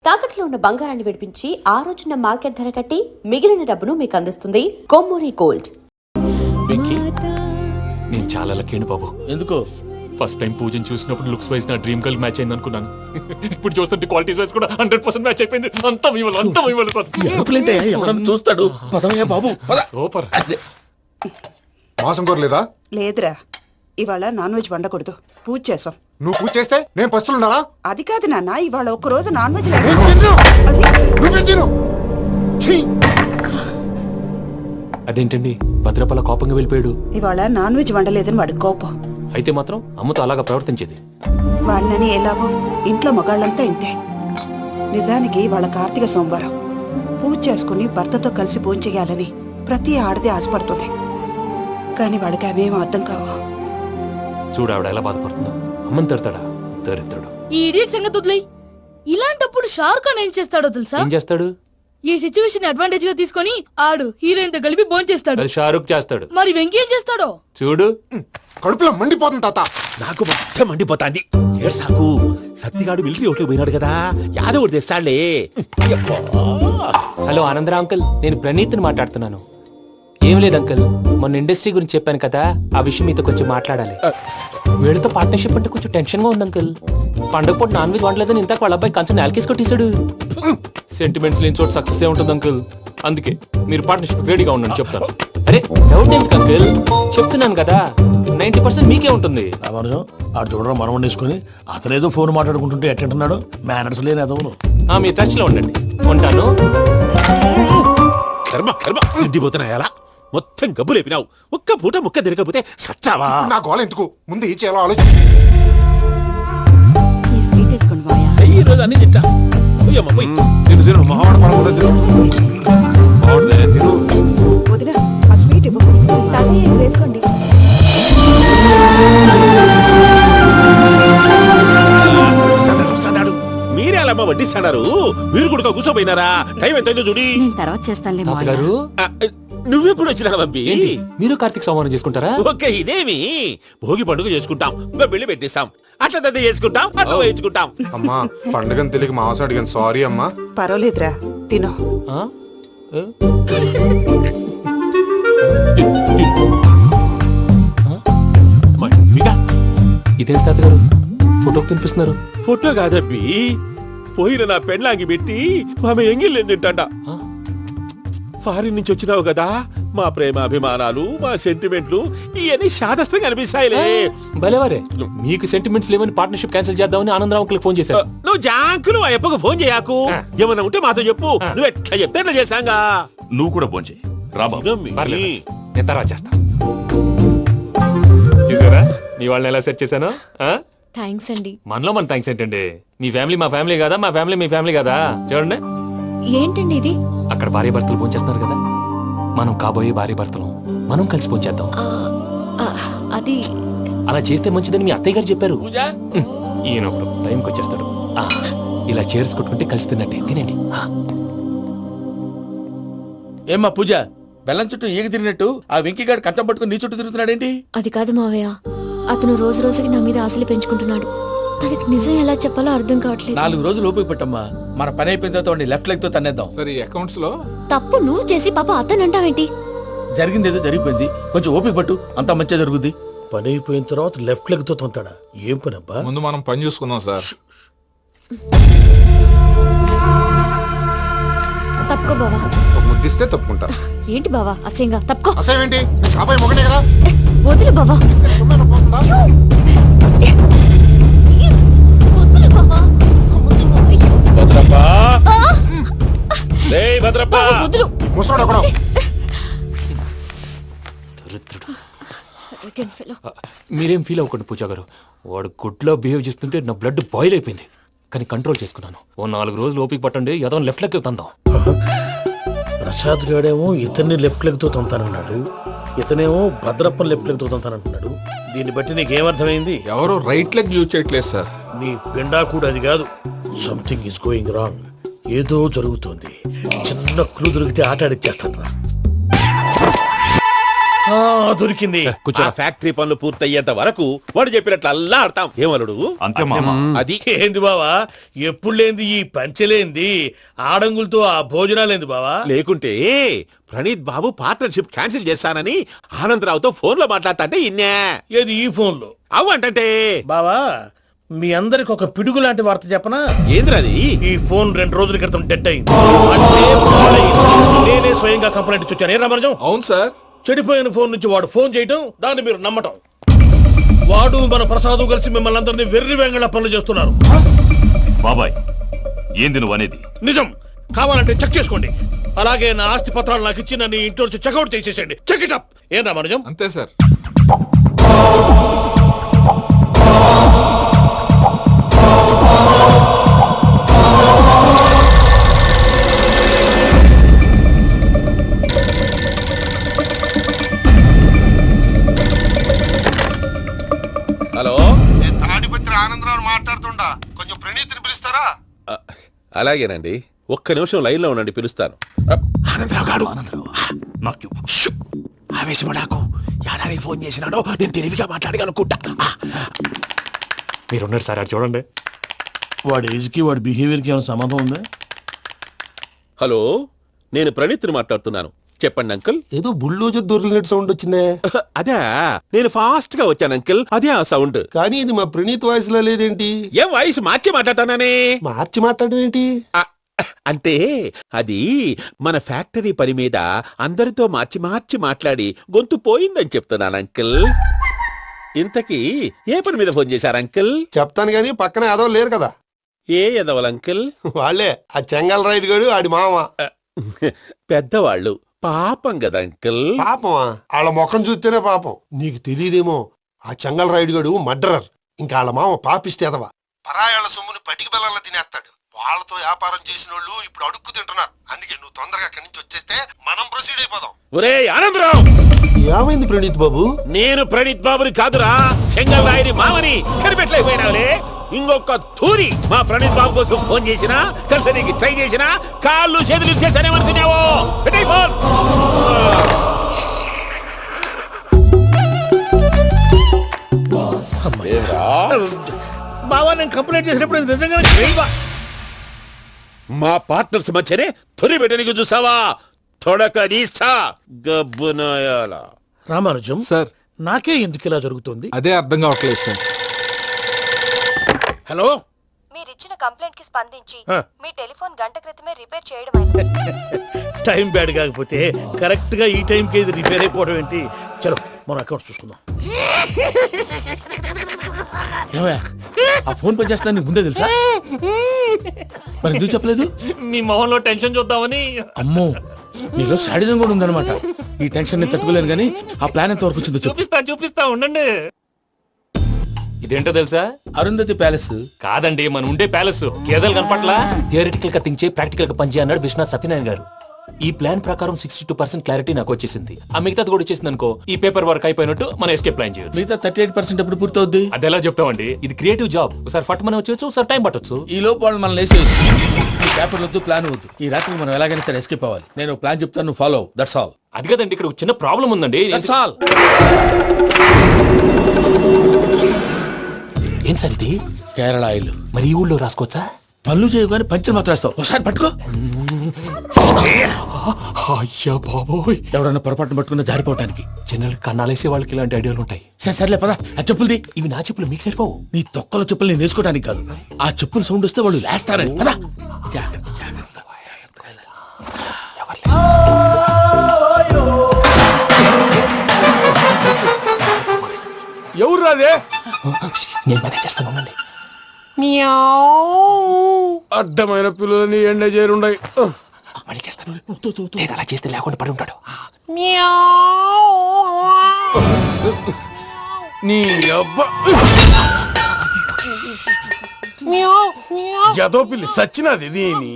తాకట్లో ఉన్న బంగారాన్ని విడిపించి ఆ రోజున మార్కెట్ ధర కట్టి మిగిలిన డబ్బును మీకు అందిస్తుంది కొమ్మూరి గోల్డ్. నేను చాలా లక్కీ బాబు. ఎందుకో? ఫస్ట్ టైం పూజను చూసినప్పుడు లుక్స్ వైజ్ నా డ్రీమ్ గర్ల్ మ్యాచ్ అయింది అనుకున్నాను. ఇప్పుడు చూస్తుంటే క్వాలిటీస్ వైజ్ కూడా 100% మ్యాచ్ అయిపోయింది. అంతా చూస్తాడు. పదవయ్యా బాబు. సూపర్. మాసం కోరలేదా? లేదురా, ఇవాళ నాన్ వెజ్ వండకూడదు. పూజ చేసాం. నువ్వు పూజ చేస్తే నేను పస్తులున్నారా? అది కాదు నాన్న, ఇవాళ ఒక్కరోజు నాన్ వెజ్ అదేంటండి భద్రపల కోపంగా వెళ్ళిపోయాడు? ఇవాళ నాన్ వెజ్ వండలేదని వాడి కోపం. అయితే మాత్రం అమ్మతో అలాగా ప్రవర్తించేది. వాడినని ఎలాగో ఇంట్లో మగాళ్ళంతా ఇంతే. నిజానికి వాళ్ళ కార్తీక సోమవారం పూజ చేసుకుని భర్తతో కలిసి పూజ చేయాలని ప్రతి ఆడది ఆశపడుతుంది. కానీ వాళ్ళకి అవేం అర్థం కావు. చూడు ఆవిడ ఎలా బాధపడుతుందో. అమ్మని తిడతాడా దరిద్రుడు. ఈ ఇడియట్ సంగతి వదిలేయ్. ఇలాంటప్పుడు షారుఖ్ ఖాన్ ఏం చేస్తాడో తెలుసా? ఏం చేస్తాడు? ఈ సిచ్యువేషన్ అడ్వాంటేజ్ గా తీసుకొని ఆడు హీరోయిన్ తో కలిపి బోన్ చేస్తాడు. అది షారుఖ్ చేస్తాడు. మరి వెంకీ ఏం చేస్తాడో చూడు. కడుపులో మండిపోతుంది తాత. నాకు మొత్తం మండిపోతాంది. ఏడు సాకు సత్తిగాడు మిలిటరీ ఒకటి పోయినాడు కదా, యాదవ్ ఒకటి తెస్తాడులే. హలో ఆనందరా అంకుల్, నేను ప్రణీత్ని మాట్లాడుతున్నాను. ఏం లేదు అంకుల్, మొన్న ఇండస్ట్రీ గురించి చెప్పాను కదా, ఆ విషయం మీతో కొంచెం మాట్లాడాలి. వీళ్ళతో పార్ట్నర్షిప్ అంటే కొంచెం టెన్షన్ గా ఉంది అంకుల్. పండగ పూట నాన్ వెజ్ వండలేదని ఇంతకు వాళ్ళ అబ్బాయి కంచెం నేలకేసి కొట్టేశాడు. సెంటిమెంట్స్ లేని చోట సక్సెస్ ఏ ఉంటుంది అంకుల్. అందుకే మీరు పార్ట్నర్షిప్ రెడీగా ఉండండి చెప్తాను. అరే డౌట్ ఎందుకు అంకుల్, చెప్తున్నాను కదా 90% మీకే ఉంటుంది. ఆడు చూడడం మనం వండేసుకుని అతనేదో ఫోన్ మాట్లాడుకుంటుంటే ఎట్టంటున్నాడు. మేనర్స్ లేని అదవును. మీ టచ్ లో ఉండండి. ఉంటాను. కర్మ కర్మ ఇంటిపోతున్నా ఎలా మొత్తం గబ్బు లేపినావు. ఒక్క పూట ముక్క తిరగకపోతే సచ్చావా? నా గోల ఎందుకు, ముందు ఏం చేయాలో ఆలోచించు. ఈ రోజు అన్ని తింటా. వదినా, ఆ స్వీట్ ఇవ్వు. వేసుకోండి. మీరే అలా వడ్డిస్తాడారు. మీరు కూడా కూర్చోపోయినారా? టైం ఎంతైందో చూడి. తర్వాత చేస్తానులే గారు. నువ్వెప్పుడు వచ్చినా బంపి? మీరు కార్తీక సంహారం చేసుకుంటారా? ఓకే, ఇదేమి భోగి పండుగ చేసుకుంటాం, ఇంకా పెళ్లి పెట్టేస్తాం, అట్లా దద్ద చేసుకుంటాం, అట్లా వేయించుకుంటాం. అమ్మా పండుగని తెలియక మాంసం అడిగాను, సారీ అమ్మా. పర్వాలేదురా, తినో. ఇదేంటి తాతగారు ఫోటోకి తినిపిస్తున్నారు? ఫోటో కాదబ్బి, పోయిన నా పెళ్ళాంగి పెట్టి ఆమె ఎంగిల్లేం తింటాడ. ఫారిన్ నుంచి వచ్చినావు కదా, మా ప్రేమ అభిమానాలు, మా సెంటిమెంట్లు ఇవన్నీ శాదస్తంగా అనిపిస్తాయిలే. భలేవారే, మీకు సెంటిమెంట్స్ లేవని పార్ట్నర్షిప్ క్యాన్సిల్ చేద్దామని ఆనందరావు అంకుల్ ఫోన్ చేశారు. నువ్వు జాంకులు అయ్యప్పకు ఫోన్ చేయకు. ఏమన్నా ఉంటే మాతో చెప్పు. నువ్వు ఎట్లా చెప్తే ఎట్లా చేశాంగా. నువ్వు కూడా ఫోన్ చేయి. నేను తర్వాత చేస్తా. చూసారా మీ వాళ్ళని ఎలా సెట్ చేశాను? థ్యాంక్స్ అండి. మనలో మన థ్యాంక్స్ ఏంటండి? మీ ఫ్యామిలీ మా ఫ్యామిలీ కదా, మా ఫ్యామిలీ మీ ఫ్యామిలీ కదా. చూడండి, ఏంటండి ఇది? అక్కడ భార్య భర్తలు ఫోన్ చేస్తున్నారు కదా, మనం కాబోయే భార్య భర్తలు మనం కలిసి ఫోన్ చేద్దాం. అది అలా చేస్తే మంచిదని మీ అత్తయ్య గారు చెప్పారు. ఈయన ఒకడు టైంకి వచ్చేస్తాడు. ఇలా చేర్స్ కొట్టుకుంటే కలిసి తిన్నట్టే. తినండి. ఏమ్మా పూజ, బెల్లం చుట్టూ ఈగ తిరిగినట్టు ఆ వెంకీగాడు కంచం పట్టుకుని నీ చుట్టూ తిరుగుతున్నాడేంటి? అది కాదు మావయ్య, అతను రోజు రోజుకి నా మీద ఆశలు పెంచుకుంటున్నాడు. తనకి నిజం ఎలా చెప్పాలో అర్థం కావట్లేదు. 4 రోజులు ఓపిక పట్టమ్మా, మన పని అయిపోయిన తర్వాత లెఫ్ట్ లెగ్ తో తన్నేద్దాం. సరే, అకౌంట్స్ లో తప్పు నువ్వు చేసి పాప అతను అంటావేంటి? జరిగిందేదో జరిగిపోయింది, కొంచెం ఓపిక పట్టు, అంతా మంచిగా జరుగుద్ది. పని అయిపోయిన తర్వాత లెఫ్ట్ లెగ్ తో తొంతాడా? ఏం పని అబ్బా? ముందు మనం పని చూసుకుందాం సార్. తప్పుకో బావా. ఒక ముద్దిస్తే తప్పుకుంటా. ఏంటి బావా అసహ్యంగా? తప్పుకో. అసేమేంటి, అబ్బాయి మొగనే కదా. వదులు బావా. వదులు బావా. భద్రప్పా, భద్రప్ప, వదులు. ముసరాడు ఒకడు. మీరేం ఫీల్ అవ్వకండి పూజా గారు. వాడు గుడ్లో బిహేవ్ చేస్తుంటే నా బ్లడ్ బాయిల్ అయిపోయింది. కానీ కంట్రోల్ చేసుకున్నాను. ఓ 4 రోజులు ఓపిక పట్టండి, ఏదో లెఫ్ట్ లెగ్ తందాం. ప్రసాద్ గాడేమో ఇతన్ని లెఫ్ట్ లెగ్ తో తొంతానన్నాడు, ఇతనేమో భద్రప్పని లెఫ్ట్ లెగ్ తో తొంతానంటున్నాడు. దీన్ని బట్టి నీకేమర్థమైంది? ఎవరో రైట్ లెగ్ యూజ్ చేయట్లేదు సార్. నీ పిండా కూడా అది కాదు. Something is going wrong. ఏదో జరుగుతోంది. చిన్న క్లూ దొరికితే ఆట ఆడిచ్చేస్తాను రా. దొరికింది. ఆ ఫ్యాక్టరీ పనులు పూర్తయ్యేంత వరకు వాడు చెప్పినట్లు అల్లా ఆడతాం ఏమలుడు అంతే మామ. అది ఏంది బావా, ఎప్పుడు లేంది ఈ పంచలేంది, ఆడంగులతో ఆ భోజనాలేంది బావా? లేకుంటే ప్రణీత్ బాబు పార్ట్నర్షిప్ క్యాన్సిల్ చేస్తానని ఆనందరావుతో ఫోన్ లో మాట్లాడతాంటే ఇన్నే ఏది ఈ ఫోన్లో? అవ్వంటే బావా, మీ అందరికి ఒక పిడుగు లాంటి వార్త చెప్పనా? ఏంద్రది? ఈ ఫోన్ 2 రోజుల క్రితం డెడ్ అయింది. అంటే పాడైంది. నేనే స్వయంగా కంప్లైంట్ ఇచ్చి వచ్చాను. ఏ రామరాజం? అవును సార్. చెడిపోయిన ఫోన్ నుంచి వాడు ఫోన్ చేయటం, దాన్ని మీరు నమ్మటం. వాడు మన ప్రసాదు కలిసి మిమ్మల్ని అందరినీ వెర్రి వెంగళ పనులు చేస్తున్నారు. బాబాయ్ ఏంది నువ్వు అనేది? నిజం. కావాలంటే చెక్ చేసుకోండి. అలాగే నా ఆస్తి పత్రాలు నాకు ఇచ్చి నన్ను ఇంట్లో నుంచి చెక్అౌట్ చేసేసండి. Check it up. ఏం రామరాజం? అంతే సార్. హలో, నేను తాడిపత్రి ఆనందరావు మాట్లాడుతుండా, కొంచెం ప్రణీతిని పిలుస్తారా? అలాగేనండి, ఒక్క నిమిషం లైన్ లో ఉండండి, పిలుస్తాను. ఆనందరావు గాడు నాకు ఆవేశపడాకు. యాదారి ఫోన్ చేసినాడో నేను తెలివిగా మాట్లాడగలనుకుంటా. మీరున్నారు సార్, అది చూడండి. వాడి ఏజ్కి వాడి బిహేవియర్కి ఏమైనా సంబంధం ఉందా? హలో, నేను ప్రణీత్ని మాట్లాడుతున్నాను. చెప్పండి అంకుల్. ఏదో బుల్డోజర్ దొరికినట్టు సౌండ్ వచ్చిందే. అదే, నేను ఫాస్ట్ గా వచ్చాను అంకుల్, అదే ఆ సౌండ్. కానీ ఇది మా ప్రణీత్ వాయిస్ లో లేదేంటి? ఏం వాయిస్ మార్చి మాట్లాడతాననే? మార్చి మాట్లాడడం ఏంటి? అంటే అది మన ఫ్యాక్టరీ పని మీద అందరితో మార్చి మార్చి మాట్లాడి గొంతు పోయిందని చెప్తున్నాను అంకుల్. ఇంతకీ ఏ పని మీద ఫోన్ చేశారు అంకుల్? చెప్తాను గానీ పక్కన ఏదో లేరు కదా. ఏ ఎదవల్ అంకుల్? వాళ్ళే ఆ చెంగల్ రైడ్ గడు ఆడి మామ. పెద్దవాళ్ళు, పాపం కదా అంకుల్. పాపమా? వాళ్ళ ముఖం చూస్తేనే పాపం. నీకు తెలియదేమో, ఆ చెంగల్ రైడ్ గడు మర్డరర్. ఇంకా వాళ్ళ మామ పాపిస్తేదవా. పరాయాళ్ళ సొమ్ముని పటికి బెల్లంలో తినేస్తాడు. వాళ్ళతో వ్యాపారం చేసిన వాళ్ళు ఇప్పుడు అడుక్కు తింటున్నారు. అందుకే నువ్వు తొందరగా అక్కడి నుంచి వచ్చేస్తే మనం ప్రొసీడ్ అయిపోదాం. ఒరే ఆనందరావు, ఏమైంది ప్రణీత్ బాబు? నేను ప్రణీత్ బాబుని కాదురా, సెంగల్ రాయని మామని. కనిపెట్టలేకపోయినావులే. ఇంకొక తూరి మా ప్రణీత్ బాబు కోసం ఫోన్ చేసినా, కలిసి నీకు ట్రై చేసినా, కాళ్ళు చేతులు చేశానేమనుకున్నావో. పెట్టేయ్ ఫోన్. బావా, నేను కంప్లైంట్ చేసినప్పుడు ఇది నిజంగానే చేయవా? మా పార్ట్నర్స్ మధ్యనే తొలి పెట్టడానికి చూసావా? తొడక నీస్తా గబ్బునాయాల. రామానుజం సార్. నాకే ఎందుకు ఇలా జరుగుతుంది? అదే అర్థం కావట్లేదు సార్. హలో, మీరిచ్చిన కంప్లైంట్ కి స్పందించి ఆ. మీ టెలిఫోన్ గంట క్రితమే రిపేర్ చేయడం టైం బ్యాడ్ కాకపోతే కరెక్ట్ గా ఈ టైంకి ఇది రిపేర్ అయిపోవడం ఏంటి? చలో మన అకౌంట్ చూసుకుందాం. ఏమయ్యా, ఆ ఫోన్ పని చేస్తున్నా నీకు ముందే తెలుసా? మరి ఎందుకు చెప్పలేదు? మీ మొహంలో టెన్షన్ చూద్దామని. అమ్మో, నీలో శాడిజం కూడా ఉందన్నమాట. ఈ టెన్షన్ నేను తట్టుకోలేను కానీ ఆ ప్లాన్ ఎంత వరకు వచ్చిందో చెప్పు. చూపిస్తా ఉండండి. ఇదేంటో తెలుసా? అరుంధతి ప్యాలెస్ కాదండి, మనం ఉండే ప్యాలెస్. గేదెలు కనపట్లా? థియరిటికల్ గా థింక్ చేయి, ప్రాక్టికల్ గా పనిచేయ అన్నాడు విశ్వనాథ్ సత్యనారాయణ గారు. ఈ ప్లాన్ ప్రకారం 62% క్లారిటీ నాకు వచ్చేసింది. ఆ మిగతాది కూడా వచ్చేసింది అనుకో, ఈ పేపర్ వర్క్ అయిపోయినట్టు మనం ఎస్కేప్ ప్లాన్ చేయొచ్చు. మిగతా 38% ఎప్పుడు పూర్తవుద్ది? అది ఎలా చెప్తామండి? ఇది క్రియేటివ్ జాబ్. ఒకసారి ఫట్ మనం వచ్చేయచ్చు, ఒకసారి టైం పట్టొచ్చు. ఈ లోపు వాళ్ళు మనం లేసేయచ్చు. ఈ పేపర్ వద్దు, ప్లాన్ వద్దు. ఈ రాత్రికి మనం ఎలాగైనా సరే ఎస్కేప్ అవ్వాలి. నేను ప్లాన్ చెప్తాను, నువ్వు ఫాలో. That's all. అది కదండి, ఇక్కడ ఒక చిన్న ప్రాబ్లం ఉందండి. That's all. ఏం సార్ ఇది? కేరళ ఆయిల్. మరి ఈ ఊళ్ళో రాసుకోవచ్చా? పనులు చేయగానే పంచర్ మాత్రం వేస్తావు. ఒకసారి పట్టుకో. అయ్యా బాబోయ్, ఎవడన్నా పొరపాటున పట్టుకున్న జారిపోవటానికి. జనరల్ కన్నాలేసే వాళ్ళకి ఇలాంటి ఐడియాలు ఉంటాయి. సర్లే పదా, ఆ చెప్పులది. ఇవి నా చెప్పులు, మీకు సరిపోవు. నీ తొక్కల చెప్పులు నేను వేసుకోవడానికి కాదు, ఆ చెప్పులు సౌండ్ వస్తే వాళ్ళు లేస్తారని. పదా. ఎవరు రాదే? నేను మేనేజ్ చేస్తాను, ఉండండి. అడ్డమైన పిల్లలని ఎండ చేరుండయి. మళ్ళీ చేస్తాను. లేదు, అలా చేస్తే లేకుండా పడి ఉంటాడు. నీ అబ్బా ఎదో పిల్లి సచ్చినది దీని.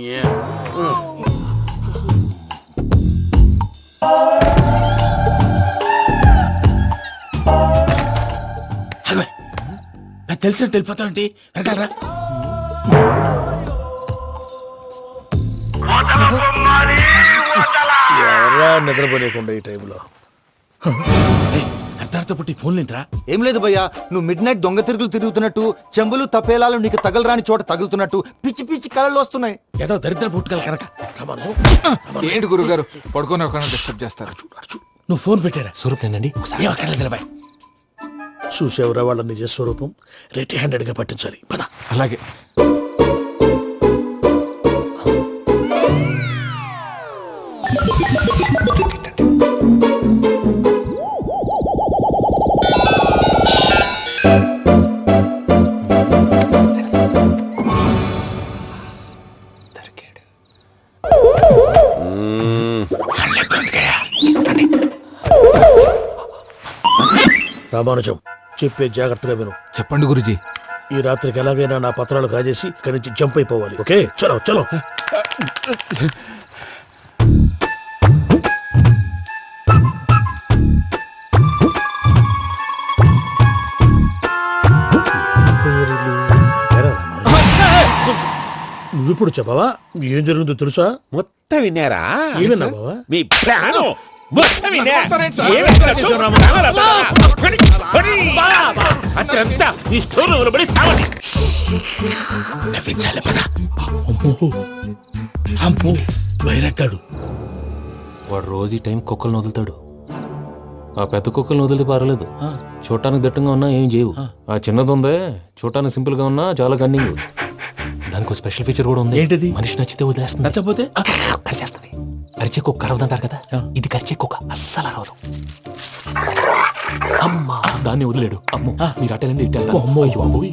తెలిసినట్టు వెళ్ళిపోతావు ఏంటి? వెనకాలరా. ఎవరా నిద్రపోలేకుండా ఈ టైంలో? అర్ధార్థ పుట్టి ఫోన్ లేంట్రా. ఏం లేదు భయ్యా, నువ్వు మిడ్ నైట్ దొంగ తిరుగులు తిరుగుతున్నట్టు, చెంబులు తపేలాలు నీకు తగలరాని చోట తగులుతున్నట్టు పిచ్చి పిచ్చి కళలు వస్తున్నాయి. ఏదో దరిద్ర పుట్టుకల కనుక రామానుజం. ఏంటి గురుగారు పడుకొని ఒక డిస్టర్బ్ చేస్తారు? నువ్వు ఫోన్ పెట్టారా? స్వరూప్ నేనండి. ఏం అక్కర్లేదు నిలబాయ్. చూసేవరా వాళ్ళ నిజ స్వరూపం. రెట్టి హ్యాండెడ్ గా పట్టించాలి. పద. అలాగే. రామానుజం చెప్పే జాగ్రత్తగా విను. చెప్పండి గురుజీ. ఈ రాత్రికి ఎలాగైనా నా పత్రాలు కాజేసి ఇక్కడి నుంచి జంప్ అయిపోవాలి. ఓకే, చలో చలో. నువ్విప్పుడు చెప్పవా ఏం జరుగుతుందో తెలుసా? మొత్తం విన్నారా? ఏమన్నా బావా? మీ ప్రాణం మొత్తం విన్నా. అతనంతా ఈ స్టోర్ రూమ్ లో పడి సావండి. నవ్వించాలి పద. అమ్మో అమ్మో బయరక్కాడు. వాడు రోజు ఈ టైం కుక్కలను వదులుతాడు. ఆ పెద్ద కుక్కలను వదిలితే పర్లేదు, చూడటానికి దట్టంగా ఉన్నా ఏం చేయవు. ఆ చిన్నది ఉందే, చూడటానికి సింపుల్ గా ఉన్నా చాలా కన్నింగ్. దానికి ఒక స్పెషల్ ఫీచర్ కూడా ఉంది. ఏంటిది? మనిషి నచ్చితే వదిలేస్తుంది, నచ్చపోతే కరిచేస్తుంది. అరిచే కుక్క అరవదంటారు కదా, ఇది కరిచే కుక్క అస్సలు అరవదు. అమ్మా దాన్ని వదిలేడు. అమ్మో మీరు అటెండి ఇటు వెళ్తారు. అమ్మో. అయ్యో అబ్బోయ్.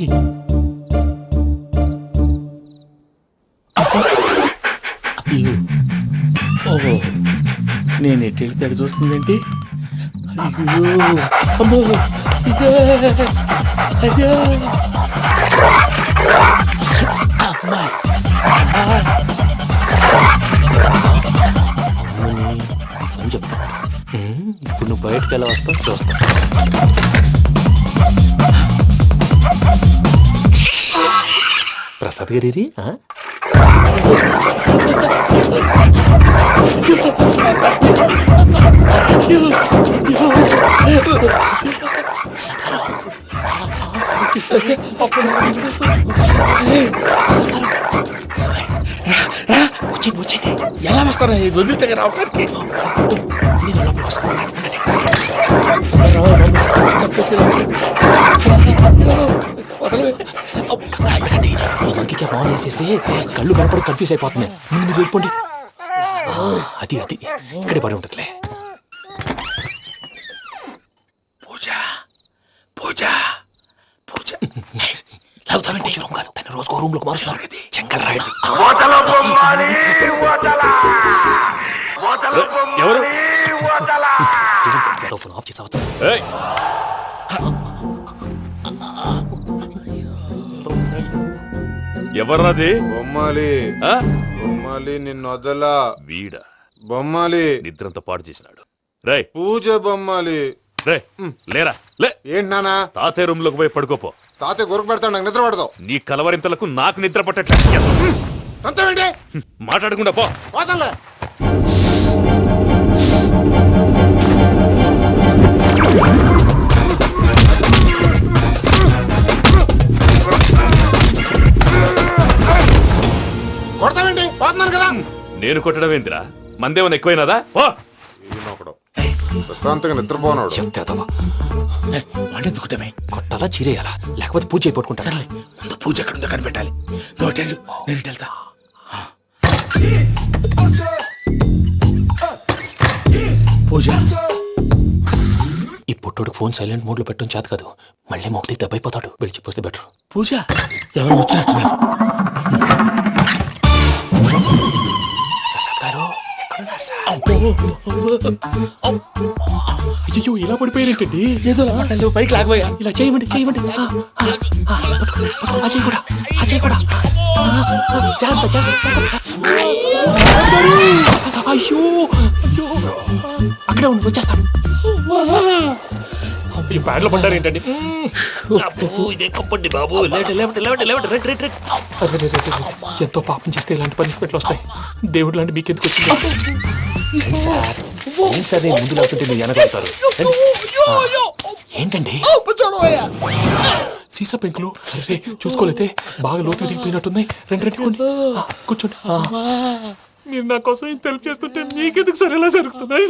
ఓహో నేను ఎటు వెళ్తాడు చూస్తుందేంటి? అయ్యో అమ్మో ఇదే అయ్యో అమ్మా అని చెప్తా. ఇప్పుడు నువ్వు బయటకు ఎలా వస్తావు చూస్తా. ప్రసాద్ గారి వచ్చేయండి వచ్చేయండి. ఎలా వస్తారా వదిలితే రావడానికి? నేను లోపలికి వస్తాను. అందుకే బాగా వేసేస్తే కళ్ళు కనపడి కన్ఫ్యూజ్ అయిపోతున్నాయి. ముందు మీరు వెళ్ళిపోండి. అది అది ఇక్కడే పడి ఉంటుందిలే. పూజ పూజ పూజ లాగుతామంటే రూమ్ కాదు, తను రోజుకో రూమ్ లోకి మారుస్తున్నారు కదా. చెంగల్ రాయడు. ఎవరు? ఫోన్ ఆఫ్ చేసావచ్చు. ఎవర్రాది? బొమ్మాలి ఆ? బొమ్మాలి నిన్ను వదలా. వీడ బొమ్మాలి నిద్రంతా పాడు చేసినాడు. రే పూజ బొమ్మాలి. రే లేరా లే. ఏంటి నానా? తాతయ్య రూమ్ లోకి పోయి పడుకోపో. తాతయ్య గురకు పెడతాడు, నాకు నిద్ర పడతావు. నీ కలవరింతలకు నాకు నిద్ర పట్టట్లేదు. అంతేంటి? మాట్లాడకుండా పో. పోతాలే. కొడతావేంటి? పోతున్నాను కదా. నేను కొట్టడం ఏందిరా? మందేమన్నా ఎక్కువైనదా? ఓ ఈయనొకడు ప్రశాంతంగా నిద్రపోనాడు. చెప్తావా వాడెందుకుంటామే? కొట్టాలా చీరేయాలా లేకపోతే పూజ అయిపోట్టుకుంటా. సర్లే ముందు పూజ ఎక్కడుందో కనిపెట్టాలి. నువ్వు అటెళ్ళు, నేను ఇటు వెళ్తా. పూజ ఈ పుట్టోడికి ఫోన్ సైలెంట్ మోడ్ లో పెట్టడం చేత కాదు. మళ్ళీ మొక్కి దెబ్బైపోతాడు. విడిచిపోతే బెటర్. పూజ ఎవరు వచ్చినట్టున్నారు? ప్రసాద్ గారు ఎక్కడున్నారు సార్? అయ్యో ఇలా పడిపోయినట్టండి. ఏదో మాటలు పైకి లాగబోయా. ఇలా చేయమండి చేయమండి. అజయ్ కూడా అజయ్ కూడా. జాగ్రత్త జాగ్రత్త. అయ్యో అయ్యో అక్కడే ఉండి వచ్చేస్తాను. ఈ బ్యాడ్లో పడ్డారు ఏంటండి? ఇదే కప్పండి బాబు. ఎంతో పాపం చేస్తే ఇలాంటి పనిష్మెంట్లు వస్తాయి. దేవుడు లాంటి మీకెందుకు వచ్చింది సార్? ఏం సార్ నేను ముందు లేకుంటే మీరు వెనకాడతారు ఏంటండి సీసా పెంకులు అరే చూసుకోలేతే బాగా లోతు దిగిపోయినట్టున్నాయి రెండు రెండు కూర్చోండి మీరు నా కోసం ఇంత హెల్ప్ చేస్తుంటే మీకెందుకు సరే ఎలా జరుగుతున్నాయి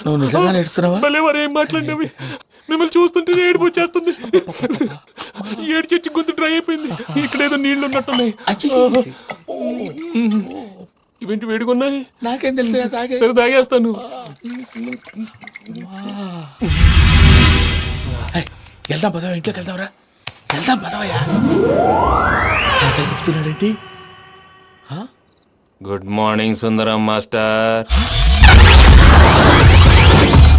నువ్వు నిజంగా నేర్చుతున్నావా? మళ్ళీ వారు ఏం మాట్లాడినవి మిమ్మల్ని చూస్తుంటే ఏడుపు వచ్చేస్తుంది ఏడు చచ్చి గొంతు డ్రై అయిపోయింది ఇక్కడ ఏదో నీళ్లు ఉన్నట్టున్నాయి ఇవేంటి వేడుకున్నాయి నాకేం తెలుసు సరే తాగేస్తాను వెళ్దాం పదవా, ఇంట్లోకి వెళ్దాంరా. వెళ్దాం పదవయ్యా. చెప్తున్నాడేంటి? గుడ్ మార్నింగ్ సుందరం మాస్టర్